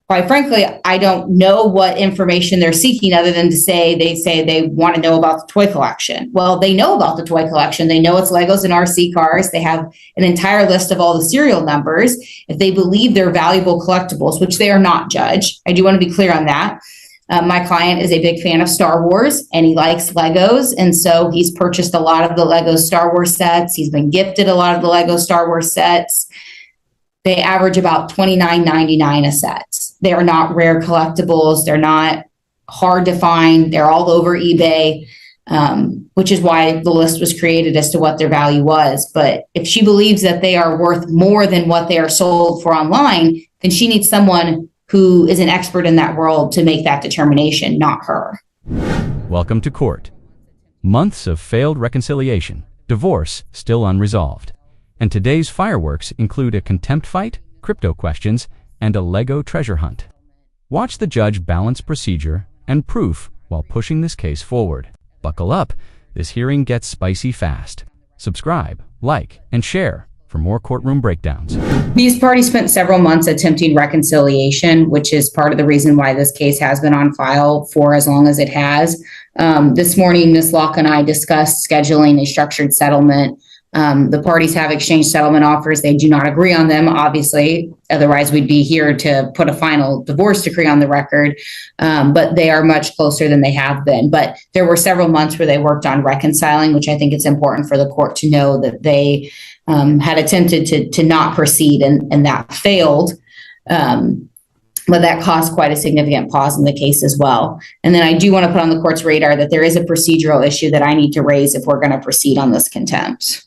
quite frankly, I don't know what information they're seeking other than they say they want to know about the toy collection. Well, they know about the toy collection. They know it's Legos and RC cars. They have an entire list of all the serial numbers. If they believe they're valuable collectibles, which they are not, Judge, I do want to be clear on that. My client is a big fan of Star Wars and he likes Legos. And so he's purchased a lot of the Lego Star Wars sets. He's been gifted a lot of the Lego Star Wars sets. They average about $29.99 a set. They are not rare collectibles. They're not hard to find. They're all over eBay, which is why the list was created as to what their value was. But if she believes that they are worth more than what they are sold for online, then she needs someone who is an expert in that world to make that determination, not her. Welcome to court. Months of failed reconciliation, divorce still unresolved. And today's fireworks include a contempt fight, crypto questions, and a Lego treasure hunt. Watch the judge balance procedure and proof while pushing this case forward. Buckle up, this hearing gets spicy fast. Subscribe, like, and share for more courtroom breakdowns. These parties spent several months attempting reconciliation, which is part of the reason why this case has been on file for as long as it has. This morning, Ms. Locke and I discussed scheduling a structured settlement. The parties have exchanged settlement offers. They do not agree on them, obviously. Otherwise, we'd be here to put a final divorce decree on the record. But they are much closer than they have been. But there were several months where they worked on reconciling, which I think it's important for the court to know that they had attempted to not proceed and that failed. But that caused quite a significant pause in the case as well. And then I do want to put on the court's radar that there is a procedural issue that I need to raise if we're going to proceed on this contempt.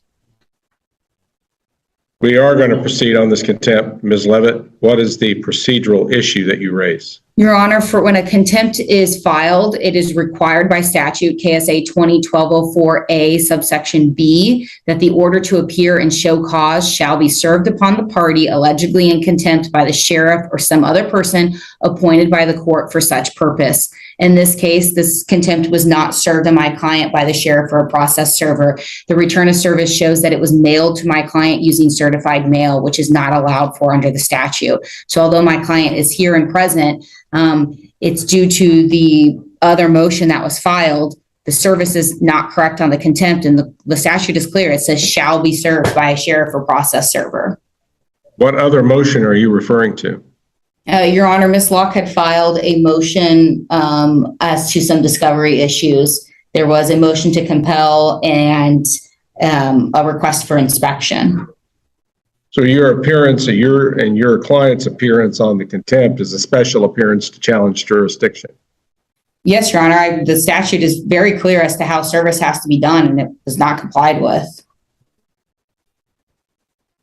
We are going to proceed on this contempt. Ms. Levitt, what is the procedural issue that you raise? Your Honor, for when a contempt is filed, it is required by statute KSA 20-1204A subsection B that the order to appear and show cause shall be served upon the party allegedly in contempt by the sheriff or some other person appointed by the court for such purpose. In this case, this contempt was not served on my client by the sheriff or a process server. The return of service shows that it was mailed to my client using certified mail, which is not allowed for under the statute. So although my client is here and present, it's due to the other motion that was filed. The service is not correct on the contempt, and the statute is clear. It says shall be served by a sheriff or process server. What other motion are you referring to? Your Honor, Ms. Locke had filed a motion as to some discovery issues. There was a motion to compel and a request for inspection. So your appearance, your client's appearance on the contempt is a special appearance to challenge jurisdiction. Yes, Your Honor. The statute is very clear as to how service has to be done, and it was not complied with.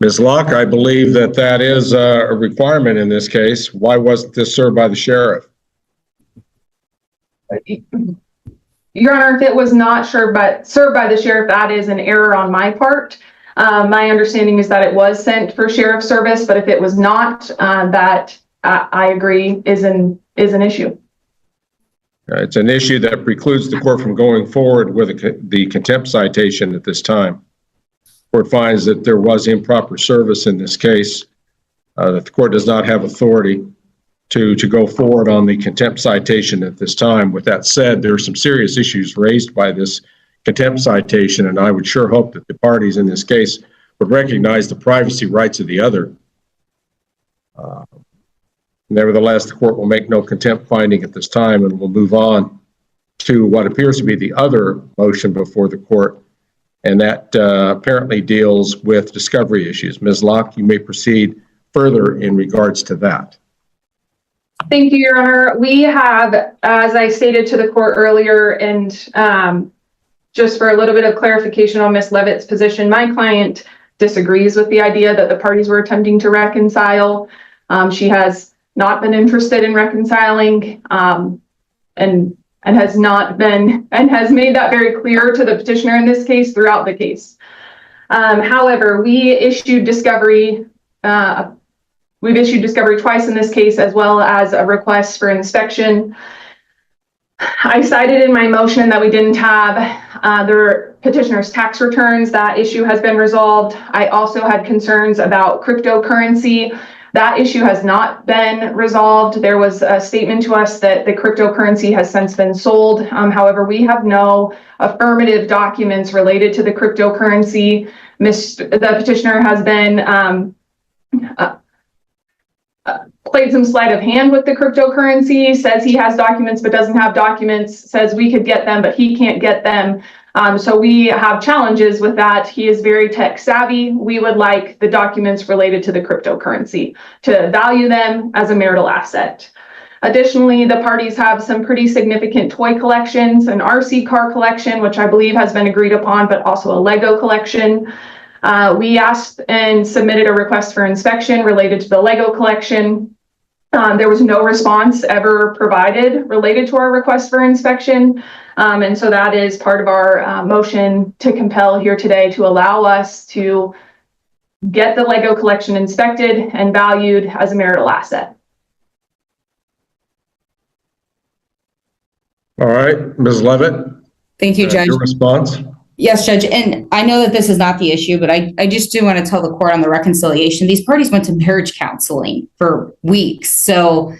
Ms. Locke, I believe that is a requirement in this case. Why wasn't this served by the sheriff? Your Honor, if it was not served by the sheriff, that is an error on my part. My understanding is that it was sent for sheriff service, but if it was not, that I agree is an issue. It's an issue that precludes the court from going forward with the contempt citation at this time. The court finds that there was improper service in this case, that the court does not have authority to go forward on the contempt citation at this time. With that said, there are some serious issues raised by this contempt citation, and I would sure hope that the parties in this case would recognize the privacy rights of the other. Nevertheless, the court will make no contempt finding at this time, and we'll move on to what appears to be the other motion before the court, and that apparently deals with discovery issues. Ms. Locke, you may proceed further in regards to that. Thank you, Your Honor. We have, as I stated to the court earlier, and just for a little bit of clarification on Ms. Levitt's position, my client disagrees with the idea that the parties were attempting to reconcile. She has not been interested in reconciling and has not been, and has made that very clear to the petitioner in this case throughout the case. However, we issued discovery. We've issued discovery twice in this case, as well as a request for inspection. I cited in my motion that we didn't have the petitioner's tax returns. That issue has been resolved. I also had concerns about cryptocurrency. That issue has not been resolved. There was a statement to us that the cryptocurrency has since been sold. However, we have no affirmative documents related to the cryptocurrency. The petitioner has been played some sleight of hand with the cryptocurrency, says he has documents but doesn't have documents, says we could get them but he can't get them. So we have challenges with that. He is very tech savvy. We would like the documents related to the cryptocurrency to value them as a marital asset. Additionally, the parties have some pretty significant toy collections, an RC car collection, which I believe has been agreed upon, but also a Lego collection. We asked and submitted a request for inspection related to the Lego collection. There was no response ever provided related to our request for inspection. And so that is part of our motion to compel here today to allow us to get the Lego collection inspected and valued as a marital asset. All right, Ms. Levitt. Thank you, Judge. Your response? Yes, Judge. And I know that this is not the issue, but I just do want to tell the court on the reconciliation. These parties went to marriage counseling for weeks. So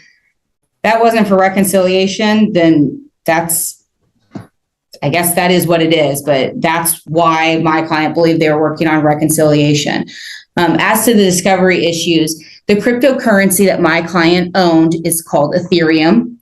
that wasn't for reconciliation, then I guess that is what it is, but that's why my client believed they were working on reconciliation. As to the discovery issues, the cryptocurrency that my client owned is called Ethereum.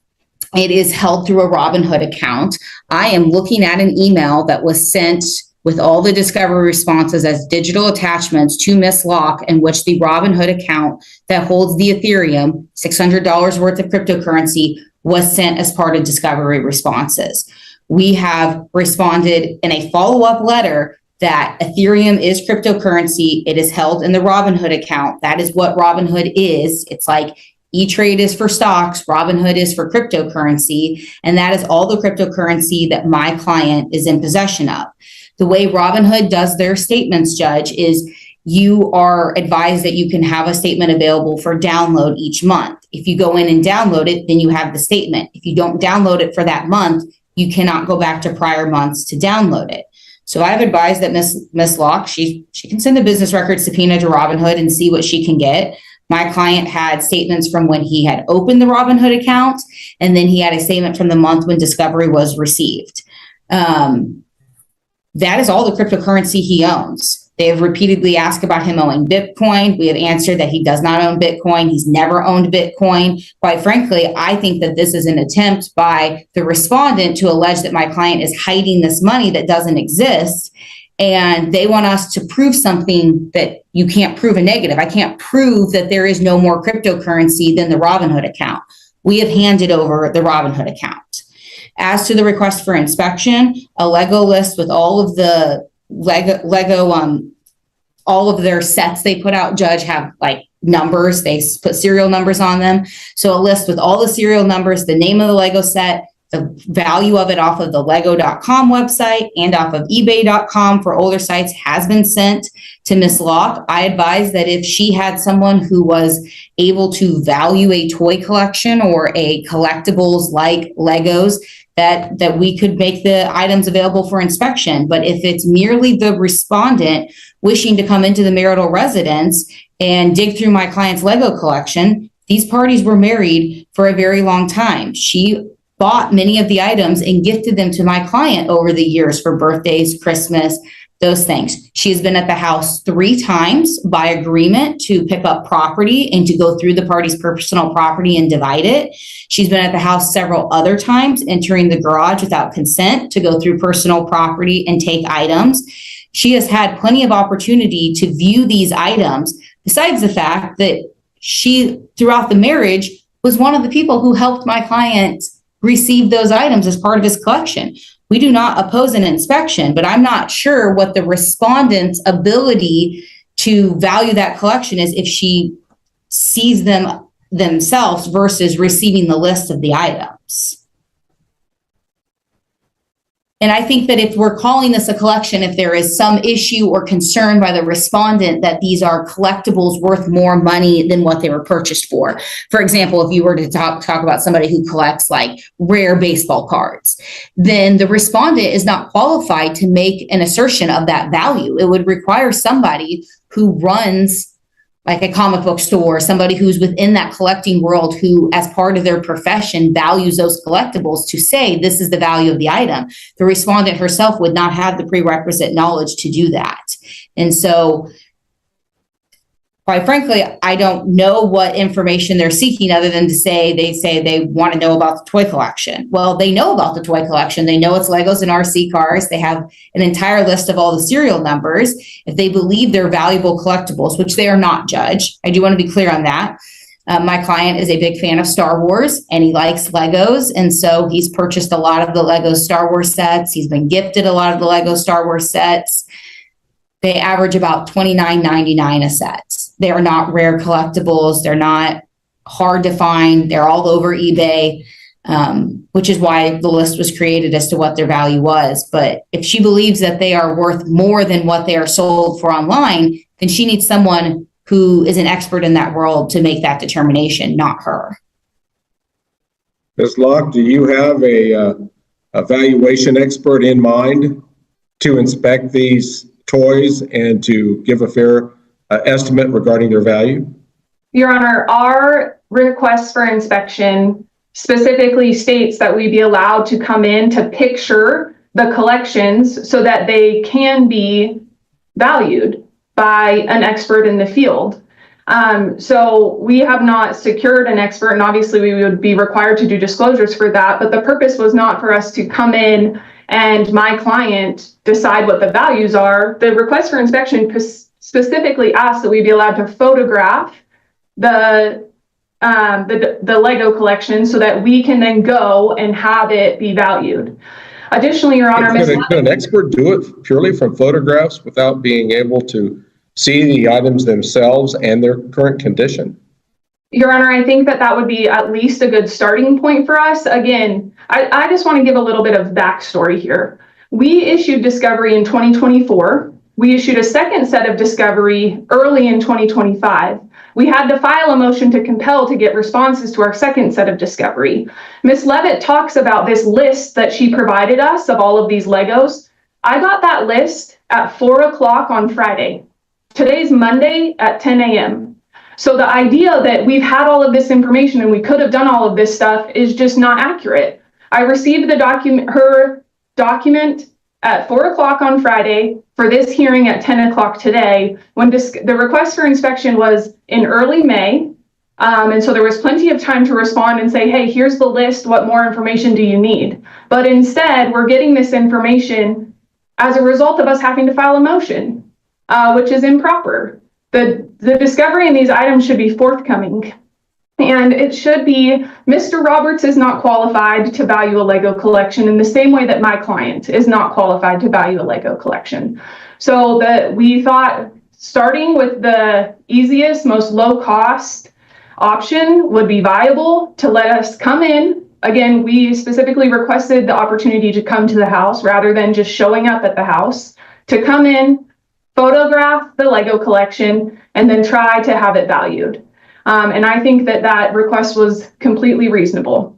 It is held through a Robinhood account. I am looking at an email that was sent with all the discovery responses as digital attachments to Ms. Locke, in which the Robinhood account that holds the Ethereum, $600 worth of cryptocurrency, was sent as part of discovery responses. We have responded in a follow-up letter that Ethereum is cryptocurrency. It is held in the Robinhood account. That is what Robinhood is. It's like E-Trade is for stocks, Robinhood is for cryptocurrency, and that is all the cryptocurrency that my client is in possession of. The way Robinhood does their statements, Judge, is you are advised that you can have a statement available for download each month. If you go in and download it, then you have the statement. If you don't download it for that month, you cannot go back to prior months to download it. So I've advised that Ms. Locke, she can send a business record subpoena to Robinhood and see what she can get. My client had statements from when he had opened the Robinhood account, and then he had a statement from the month when discovery was received. That is all the cryptocurrency he owns. They have repeatedly asked about him owning Bitcoin. We have answered that he does not own Bitcoin. He's never owned Bitcoin. Quite frankly, I think that this is an attempt by the respondent to allege that my client is hiding this money that doesn't exist. And they want us to prove something that you can't prove a negative. I can't prove that there is no more cryptocurrency than the Robinhood account. We have handed over the Robinhood account. As to the request for inspection, a Lego list with all of the Lego, all of their sets they put out, Judge, have like numbers. They put serial numbers on them. So a list with all the serial numbers, the name of the Lego set, the value of it off of the lego.com website and off of ebay.com for older sites has been sent to Ms. Locke. I advise that if she had someone who was able to value a toy collection or a collectibles like Legos, that we could make the items available for inspection. But if it's merely the respondent wishing to come into the marital residence and dig through my client's Lego collection, these parties were married for a very long time. She bought many of the items and gifted them to my client over the years for birthdays, Christmas, those things. She has been at the house 3 times by agreement to pick up property and to go through the party's personal property and divide it. She's been at the house several other times, entering the garage without consent to go through personal property and take items. She has had plenty of opportunity to view these items, besides the fact that she, throughout the marriage, was one of the people who helped my client receive those items as part of his collection. We do not oppose an inspection, but I'm not sure what the respondent's ability to value that collection is if she sees them themselves versus receiving the list of the items. And I think that if we're calling this a collection, if there is some issue or concern by the respondent that these are collectibles worth more money than what they were purchased for. For example, if you were to talk about somebody who collects like rare baseball cards, then the respondent is not qualified to make an assertion of that value. It would require somebody who runs like a comic book store, somebody who's within that collecting world who, as part of their profession, values those collectibles to say this is the value of the item. The respondent herself would not have the prerequisite knowledge to do that. And so, quite frankly, I don't know what information they're seeking other than to say they want to know about the toy collection. Well, they know about the toy collection. They know it's Legos and RC cars. They have an entire list of all the serial numbers. If they believe they're valuable collectibles, which they are not, Judge, I do want to be clear on that. My client is a big fan of Star Wars and he likes Legos. And so he's purchased a lot of the Lego Star Wars sets. He's been gifted a lot of the Lego Star Wars sets. They average about $29.99 a set. They are not rare collectibles. They're not hard to find. They're all over eBay, which is why the list was created as to what their value was. But if she believes that they are worth more than what they are sold for online, then she needs someone who is an expert in that world to make that determination, not her. Ms. Locke, do you have a valuation expert in mind to inspect these toys and to give a fair estimate regarding their value? Your Honor, our request for inspection specifically states that we be allowed to come in to picture the collections so that they can be valued by an expert in the field. So we have not secured an expert, and obviously we would be required to do disclosures for that, but the purpose was not for us to come in and my client decide what the values are. The request for inspection specifically asks that we be allowed to photograph the Lego collection so that we can then go and have it be valued. Additionally, Your Honor, Could an expert do it purely from photographs without being able to see the items themselves and their current condition? Your Honor, I think that would be at least a good starting point for us. Again, I just want to give a little bit of backstory here. We issued discovery in 2024. We issued a second set of discovery early in 2025. We had to file a motion to compel to get responses to our second set of discovery. Ms. Levitt talks about this list that she provided us of all of these Legos. I got that list at 4 o'clock on Friday. Today's Monday at 10 a.m. So the idea that we've had all of this information and we could have done all of this stuff is just not accurate. I received her document at 4 o'clock on Friday for this hearing at 10 o'clock today, when the request for inspection was in early May. And so there was plenty of time to respond and say, hey, here's the list. What more information do you need? But instead, we're getting this information as a result of us having to file a motion, which is improper. The discovery in these items should be forthcoming. And it should be, Mr. Roberts is not qualified to value a Lego collection in the same way that my client is not qualified to value a Lego collection. So we thought starting with the easiest, most low cost option would be viable to let us come in. Again, we specifically requested the opportunity to come to the house rather than just showing up at the house, to come in, photograph the Lego collection, and then try to have it valued. And I think that request was completely reasonable.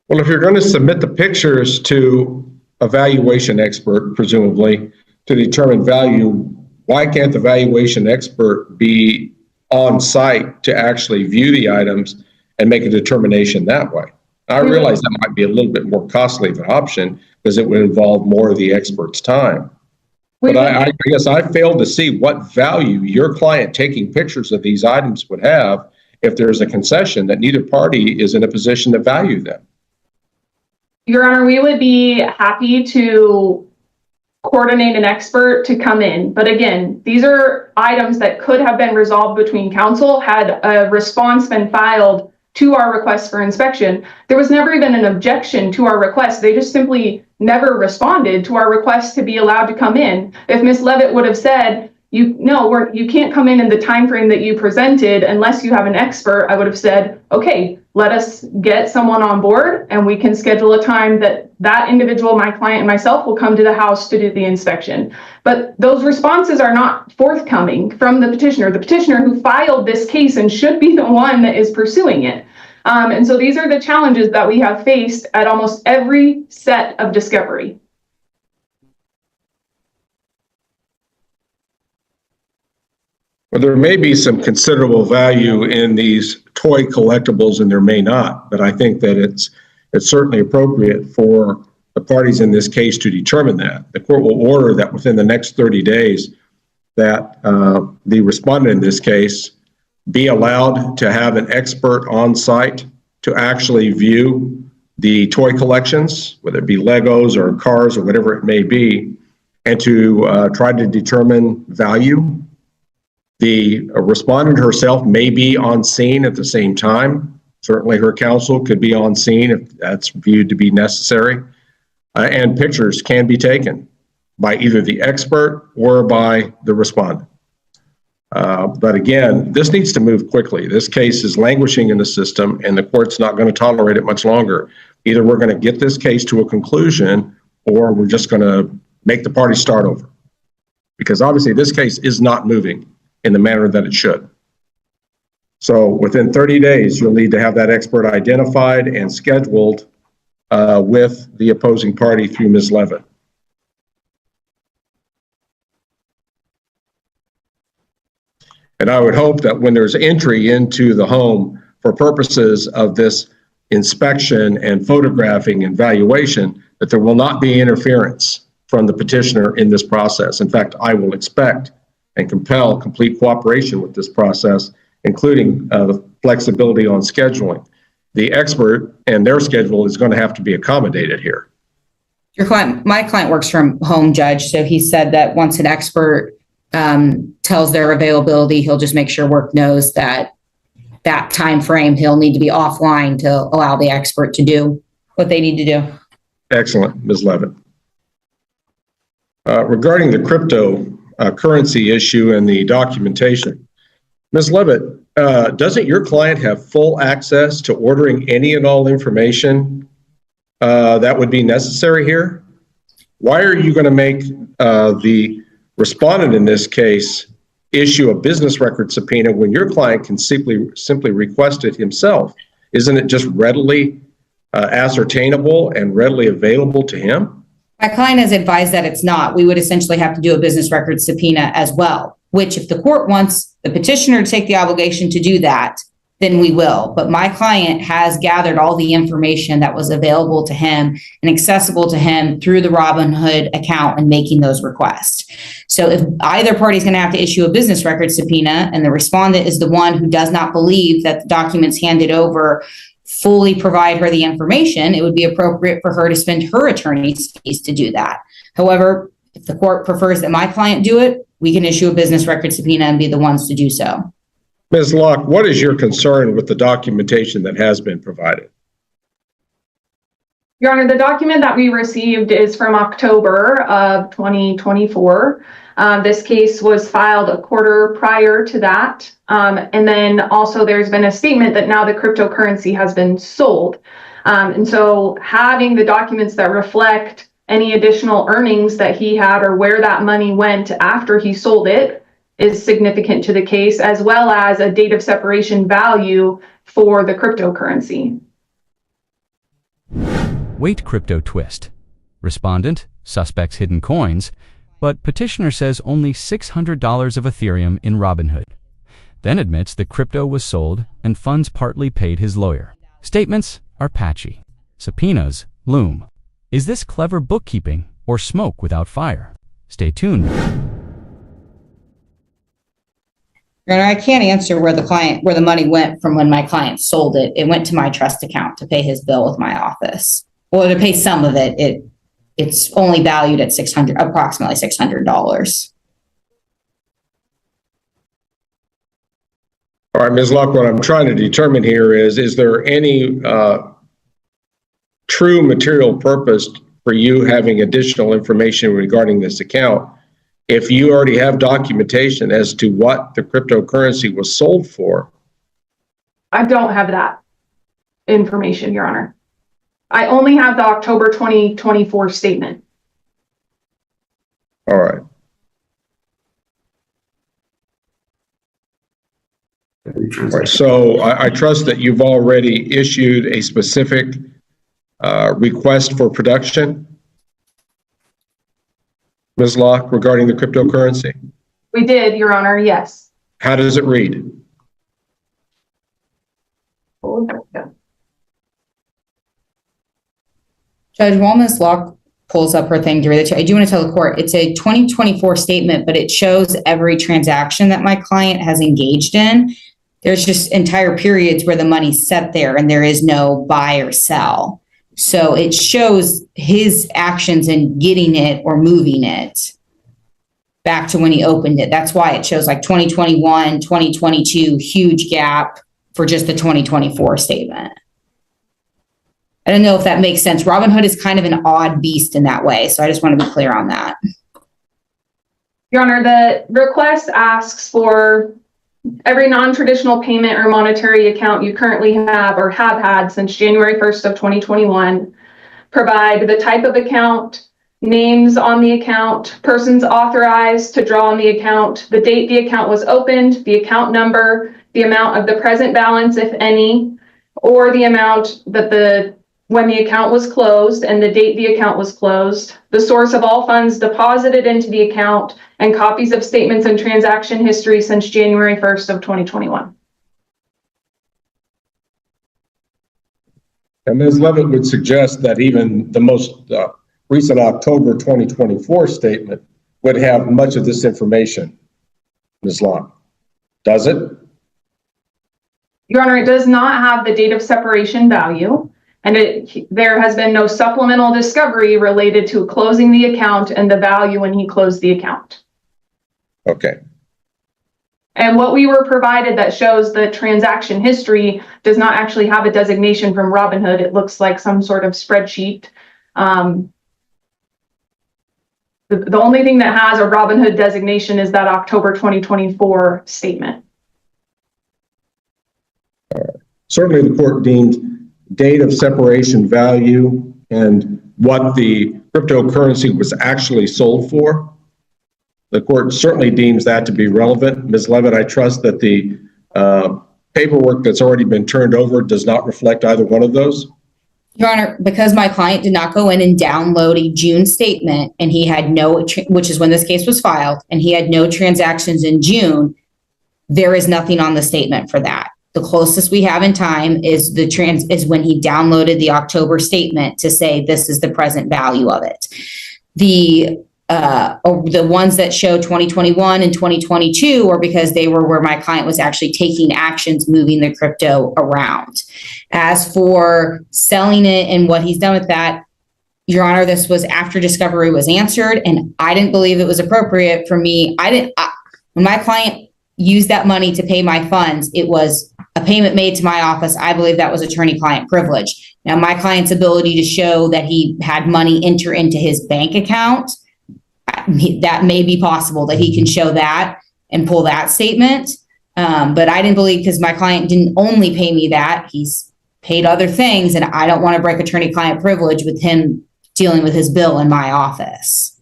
Well, if you're going to submit the pictures to a valuation expert, presumably, to determine value, why can't the valuation expert be on site to actually view the items and make a determination that way? I realize that might be a little bit more costly of an option because it would involve more of the expert's time. But I guess I failed to see what value your client taking pictures of these items would have if there's a concession that neither party is in a position to value them. Your Honor, we would be happy to coordinate an expert to come in. But again, these are items that could have been resolved between counsel had a response been filed to our request for inspection. There was never even an objection to our request. They just simply never responded to our request to be allowed to come in. If Ms. Levitt would have said, you can't come in the time frame that you presented unless you have an expert, I would have said, okay, let us get someone on board and we can schedule a time that individual, my client and myself, will come to the house to do the inspection. But those responses are not forthcoming from the petitioner who filed this case and should be the one that is pursuing it. And so these are the challenges that we have faced at almost every set of discovery. Well, there may be some considerable value in these toy collectibles and there may not, but I think that it's certainly appropriate for the parties in this case to determine that. The court will order that within the next 30 days that the respondent in this case be allowed to have an expert on site to actually view the toy collections, whether it be Legos or cars or whatever it may be, and to try to determine value. The respondent herself may be on scene at the same time. Certainly her counsel could be on scene if that's viewed to be necessary. And pictures can be taken by either the expert or by the respondent. But again, this needs to move quickly. This case is languishing in the system and the court's not going to tolerate it much longer. Either we're going to get this case to a conclusion or we're just going to make the party start over. Because obviously this case is not moving in the manner that it should. So within 30 days, you'll need to have that expert identified and scheduled with the opposing party through Ms. Levitt. And I would hope that when there's entry into the home for purposes of this inspection and photographing and valuation, that there will not be interference from the petitioner in this process. In fact, I will expect and compel complete cooperation with this process, including the flexibility on scheduling. The expert and their schedule is going to have to be accommodated here. My client works from home, Judge, so he said that once an expert tells their availability, he'll just make sure work knows that that time frame he'll need to be offline to allow the expert to do what they need to do. Excellent, Ms. Levitt. Regarding the cryptocurrency issue and the documentation, Ms. Levitt, doesn't your client have full access to ordering any and all information that would be necessary here? Why are you going to make the respondent in this case issue a business record subpoena when your client can simply request it himself? Isn't it just readily ascertainable and readily available to him? My client has advised that it's not. We would essentially have to do a business record subpoena as well, which if the court wants the petitioner to take the obligation to do that, then we will. But my client has gathered all the information that was available to him and accessible to him through the Robinhood account and making those requests. So if either party is going to have to issue a business record subpoena and the respondent is the one who does not believe that the documents handed over fully provide her the information, it would be appropriate for her to spend her attorney's fees to do that. However, if the court prefers that my client do it, we can issue a business record subpoena and be the ones to do so. Ms. Locke, what is your concern with the documentation that has been provided? Your Honor, the document that we received is from October of 2024. This case was filed a quarter prior to that. And then also there's been a statement that now the cryptocurrency has been sold. And so having the documents that reflect any additional earnings that he had or where that money went after he sold it is significant to the case, as well as a date of separation value for the cryptocurrency. Wait crypto twist. Respondent, suspects hidden coins, but petitioner says only $600 of Ethereum in Robinhood. Then admits the crypto was sold and funds partly paid his lawyer. Statements are patchy. Subpoenas loom. Is this clever bookkeeping or smoke without fire? Stay tuned. And I can't answer where the money went from when my client sold it. It went to my trust account to pay his bill with my office. Well, to pay some of it, it's only valued at approximately $600. All right, Ms. Locke, what I'm trying to determine here is there any true material purpose for you having additional information regarding this account if you already have documentation as to what the cryptocurrency was sold for? I don't have that information, Your Honor. I only have the October 2024 statement. All right. All right. So I trust that you've already issued a specific request for production, Ms. Locke, regarding the cryptocurrency? We did, Your Honor, yes. How does it read? Judge, while Ms. Locke pulls up her thing to read it to you, I do want to tell the court, it's a 2024 statement, but it shows every transaction that my client has engaged in. There's just entire periods where the money's set there and there is no buy or sell. So it shows his actions in getting it or moving it back to when he opened it. That's why it shows like 2021, 2022, huge gap for just the 2024 statement. I don't know if that makes sense. Robinhood is kind of an odd beast in that way. So I just want to be clear on that. Your Honor, the request asks for every non-traditional payment or monetary account you currently have or have had since January 1st of 2021. Provide the type of account, names on the account, persons authorized to draw on the account, the date the account was opened, the account number, the amount of the present balance, if any, or the amount that when the account was closed and the date the account was closed, the source of all funds deposited into the account, and copies of statements and transaction history since January 1st of 2021. And Ms. Levitt would suggest that even the most recent October 2024 statement would have much of this information, Ms. Locke. Does it? Your Honor, it does not have the date of separation value, and there has been no supplemental discovery related to closing the account and the value when he closed the account. Okay. And what we were provided that shows the transaction history does not actually have a designation from Robinhood. It looks like some sort of spreadsheet. The only thing that has a Robinhood designation is that October 2024 statement. Certainly the court deemed date of separation value and what the cryptocurrency was actually sold for. The court certainly deems that to be relevant. Ms. Levitt, I trust that the paperwork that's already been turned over does not reflect either one of those. Your Honor, because my client did not go in and download a June statement and he had no, which is when this case was filed, and he had no transactions in June, there is nothing on the statement for that. The closest we have in time is when he downloaded the October statement to say this is the present value of it. The ones that show 2021 and 2022 are because they were where my client was actually taking actions, moving the crypto around. As for selling it and what he's done with that, Your Honor, this was after discovery was answered, and I didn't believe it was appropriate for me. When my client used that money to pay my funds, it was a payment made to my office. I believe that was attorney-client privilege. Now, my client's ability to show that he had money enter into his bank account, that may be possible that he can show that and pull that statement. But I didn't believe, because my client didn't only pay me that, he's paid other things, and I don't want to break attorney-client privilege with him dealing with his bill in my office.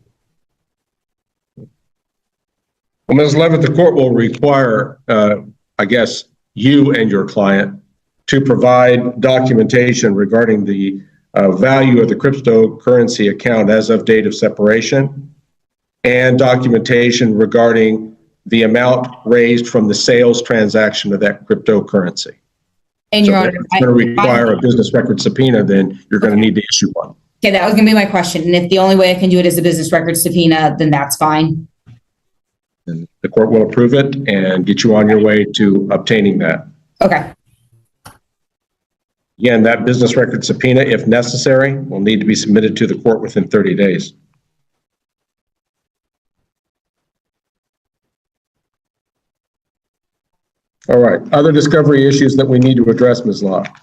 Well, Ms. Levitt, the court will require, I guess, you and your client to provide documentation regarding the value of the cryptocurrency account as of date of separation, and documentation regarding the amount raised from the sales transaction of that cryptocurrency. And So Your Honor, if it's going to require a business record subpoena, then you're going to need to issue one. Okay, that was going to be my question. And if the only way I can do it is a business record subpoena, then that's fine. And the court will approve it and get you on your way to obtaining that. Okay. Again, that business record subpoena, if necessary, will need to be submitted to the court within 30 days. All right. Other discovery issues that we need to address, Ms. Locke?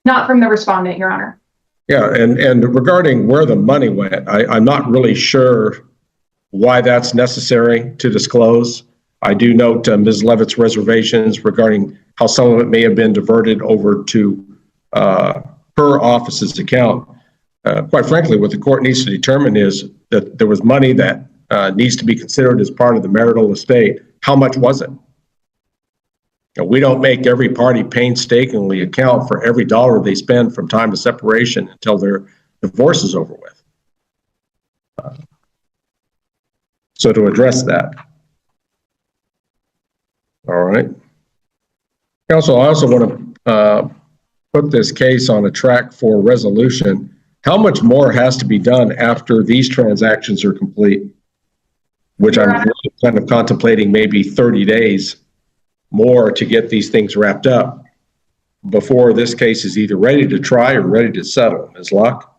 Not from the respondent, Your Honor. Yeah, and regarding where the money went, I'm not really sure why that's necessary to disclose. I do note Ms. Levitt's reservations regarding how some of it may have been diverted over to her office's account. Quite frankly, what the court needs to determine is that there was money that needs to be considered as part of the marital estate. How much was it? We don't make every party painstakingly account for every dollar they spend from time of separation until their divorce is over with. So to address that, All right. Counsel, I also want to put this case on a track for resolution. How much more has to be done after these transactions are complete? Which I'm really kind of contemplating maybe 30 days more to get these things wrapped up before this case is either ready to try or ready to settle. Ms. Locke?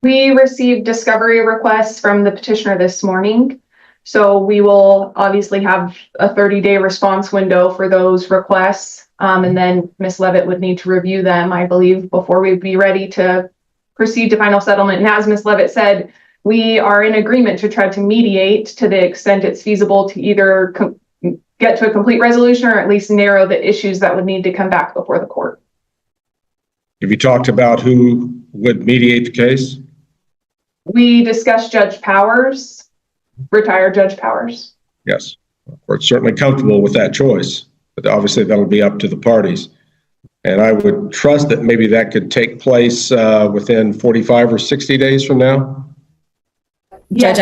We received discovery requests from the petitioner this morning. So we will obviously have a 30-day response window for those requests. And then Ms. Levitt would need to review them, I believe, before we'd be ready to proceed to final settlement. And as Ms. Levitt said, we are in agreement to try to mediate to the extent it's feasible to either get to a complete resolution or at least narrow the issues that would need to come back before the court. Have you talked about who would mediate the case? We discussed Judge Powers, retired Judge Powers. Yes, we're certainly comfortable with that choice, but obviously that'll be up to the parties. And I would trust that maybe that could take place within 45 or 60 days from now. Judge,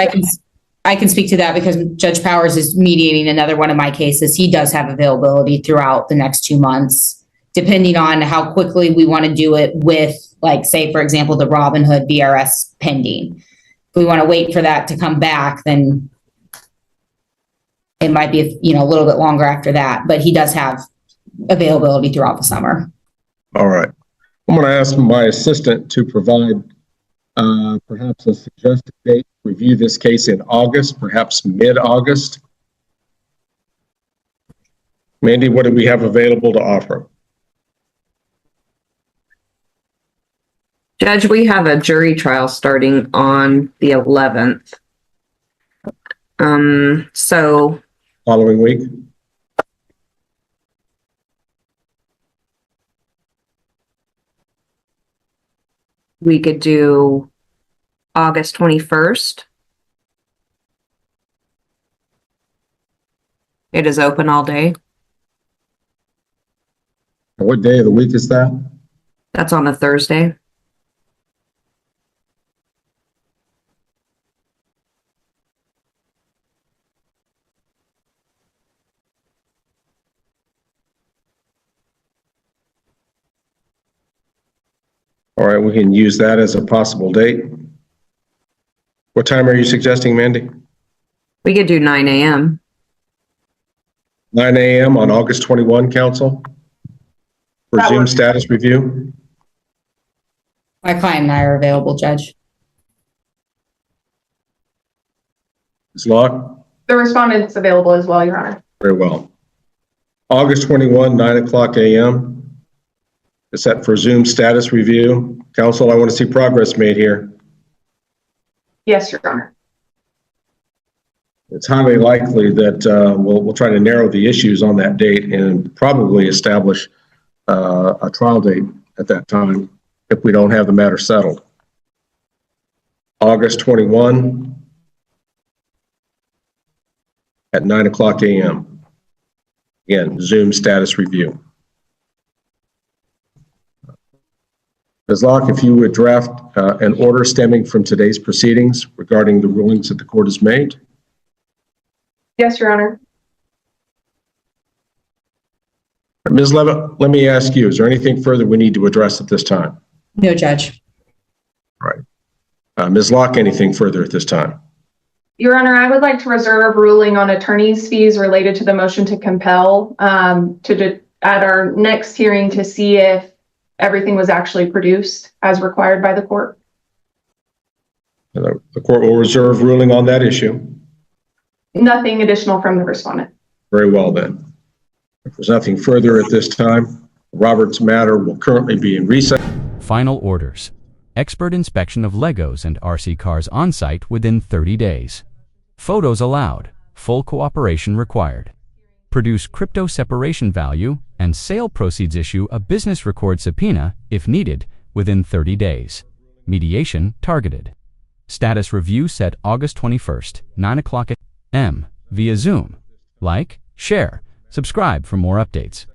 I can speak to that because Judge Powers is mediating another one of my cases. He does have availability throughout the next 2 months, depending on how quickly we want to do it with, like, say, for example, the Robinhood VRS pending. If we want to wait for that to come back, then it might be, a little bit longer after that, but he does have availability throughout the summer. All right. I'm going to ask my assistant to provide perhaps a suggested date to review this case in August, perhaps mid-August. Mandy, what do we have available to offer? Judge, we have a jury trial starting on the 11th. So Following week? we could do August 21st. It is open all day. What day of the week is that? That's on a Thursday. All right, we can use that as a possible date. What time are you suggesting, Mandy? We could do 9 a.m. 9 a.m. on August 21, Council? For That Zoom works. status review? My client and I are available, Judge. Ms. Locke? The respondent's available as well, Your Honor. Very well. August 21, 9 o'clock a.m. is set for Zoom status review. Council, I want to see progress made here. Yes, Your Honor. It's highly likely that we'll try to narrow the issues on that date and probably establish a trial date at that time if we don't have the matter settled. August 21 at 9 o'clock a.m. Again, Zoom status review. Ms. Locke, if you would draft an order stemming from today's proceedings regarding the rulings that the court has made. Yes, Your Honor. Ms. Levitt, let me ask you, is there anything further we need to address at this time? No, Judge. All right. Ms. Locke, anything further at this time? Your Honor, I would like to reserve ruling on attorney's fees related to the motion to compel at our next hearing to see if everything was actually produced as required by the court. The court will reserve ruling on that issue. Nothing additional from the respondent. Very well then. If there's nothing further at this time, Robert's matter will currently be in recess. Final orders. Expert inspection of Legos and RC cars on site within 30 days. Photos allowed. Full cooperation required. Produce crypto separation value and sale proceeds. Issue a business record subpoena, if needed, within 30 days. Mediation targeted. Status review set August 21st, 9 o'clock a.m. via Zoom. Like, share, subscribe for more updates.